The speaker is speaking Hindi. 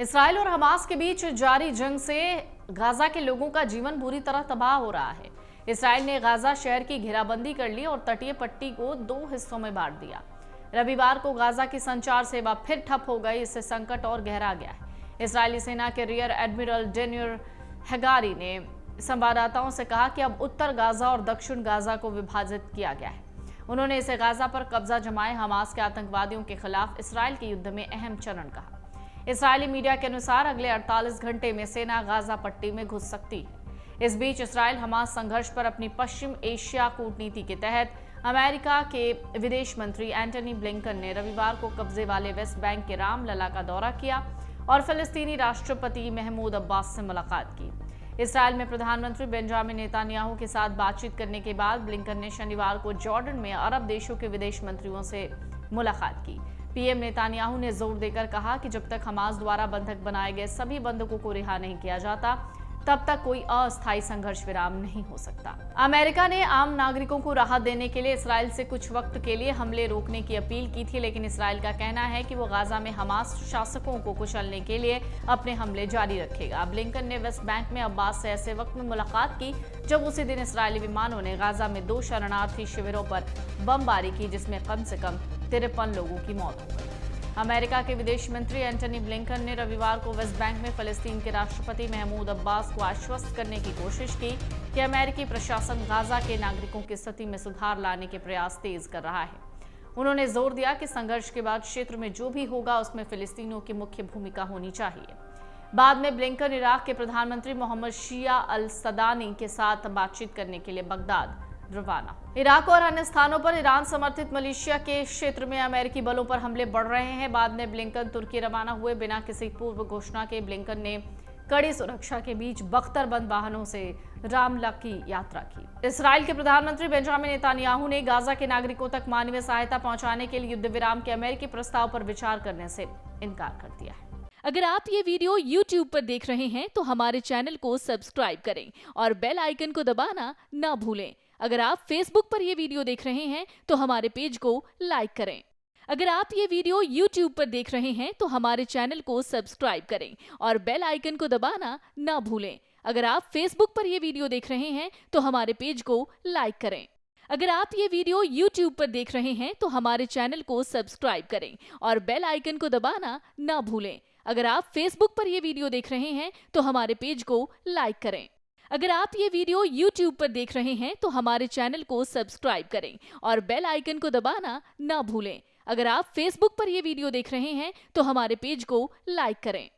इसराइल और हमास के बीच जारी जंग से गाजा के लोगों का जीवन बुरी तरह तबाह हो रहा है। इसराइल ने गाजा शहर की घेराबंदी कर ली और तटीय पट्टी को 2 हिस्सों में बांट दिया। रविवार को गाजा की संचार सेवा फिर ठप हो गई। इससे संकट और गहरा गया है। इसराइली सेना के रियर एडमिरल डेनियर हेगारी ने संवाददाताओं से कहा कि अब उत्तर गाजा और दक्षिण गाजा को विभाजित किया गया है। उन्होंने इसे गाजा पर कब्जा जमाए हमास के आतंकवादियों के खिलाफ इसराइल के युद्ध में अहम चरण कहा। इसराइली मीडिया के अनुसार अगले 48 घंटे में सेना गाजा पट्टी में घुस सकती है। इस बीच इसराइल हमास संघर्ष पर अपनी पश्चिम एशिया कूटनीति के तहत अमेरिका के विदेश मंत्री एंटनी ब्लिंकन ने रविवार को कब्जे वाले वेस्ट बैंक के रामलला का दौरा किया और फिलिस्तीनी राष्ट्रपति महमूद अब्बास से मुलाकात की। इसराइल में प्रधानमंत्री बेंजामिन नेतान्याहू के साथ बातचीत करने के बाद ब्लिंकन ने शनिवार को जॉर्डन में अरब देशों के विदेश मंत्रियों से मुलाकात की। पीएम नेतान्याहू ने जोर देकर कहा कि जब तक हमास द्वारा बंधक बनाए गए सभी बंधकों को रिहा नहीं किया जाता, तब तक कोई अस्थायी संघर्ष विराम नहीं हो सकता। अमेरिका ने आम नागरिकों को राहत देने के लिए इसराइल से कुछ वक्त के लिए हमले रोकने की अपील की थी, लेकिन इसराइल का कहना है कि वो गाजा में हमास शासकों को कुचलने के लिए अपने हमले जारी रखेगा। ब्लिंकन ने वेस्ट बैंक में अब्बास से ऐसे वक्त में मुलाकात की जब उसी दिन इसराइली विमानों ने गाजा में 2 शरणार्थी शिविरों पर बमबारी की, जिसमें कम से कम 53 लोगों की मौत हो गई। अमेरिका के विदेश मंत्री एंटनी ब्लिंकन ने रविवार को वेस्ट बैंक में फिलिस्तीन के राष्ट्रपति महमूद अब्बास को आश्वस्त करने की कोशिश की कि अमेरिकी प्रशासन गाजा के नागरिकों की स्थिति में सुधार लाने के प्रयास तेज कर रहा है। उन्होंने जोर दिया कि संघर्ष के बाद क्षेत्र में जो भी होगा उसमें फिलिस्तीनियों की मुख्य भूमिका होनी चाहिए। बाद में ब्लिंकन इराक के प्रधानमंत्री मोहम्मद शिया अल सदानी के साथ बातचीत करने के लिए बगदाद रवाना। इराक और अन्य स्थानों पर ईरान समर्थित मलेशिया के क्षेत्र में अमेरिकी बलों पर हमले बढ़ रहे हैं। बाद में ब्लिंकन तुर्की रवाना हुए। बिना किसी पूर्व घोषणा के ब्लिंकन ने कड़ी सुरक्षा के बीच बख्तरबंद वाहनों से रामलला की यात्रा की। इसराइल के प्रधानमंत्री बेंजामिन नेतान्याहू ने गाजा के नागरिकों तक मानवीय सहायता पहुंचाने के लिए युद्ध विराम के अमेरिकी प्रस्ताव पर विचार करने से इनकार कर दिया है। अगर आप ये वीडियो YouTube पर देख रहे हैं तो हमारे चैनल को सब्सक्राइब करें और बेल आइकन को दबाना ना भूलें। अगर आप Facebook पर ये वीडियो देख रहे हैं तो हमारे पेज को लाइक करें। अगर आप ये वीडियो YouTube पर देख रहे हैं तो हमारे चैनल को सब्सक्राइब करें और बेल आइकन को दबाना ना भूलें। अगर आप Facebook पर ये वीडियो देख रहे हैं तो हमारे पेज को लाइक करें। अगर आप ये वीडियो YouTube पर देख रहे हैं तो हमारे चैनल को सब्सक्राइब करें और बेल आइकन को दबाना ना भूलें। अगर आप Facebook पर ये वीडियो देख रहे हैं तो हमारे पेज को लाइक करें। अगर आप ये वीडियो YouTube पर देख रहे हैं तो हमारे चैनल को सब्सक्राइब करें और बेल आइकन को दबाना ना भूलें। अगर आप Facebook पर ये वीडियो देख रहे हैं तो हमारे पेज को लाइक करें।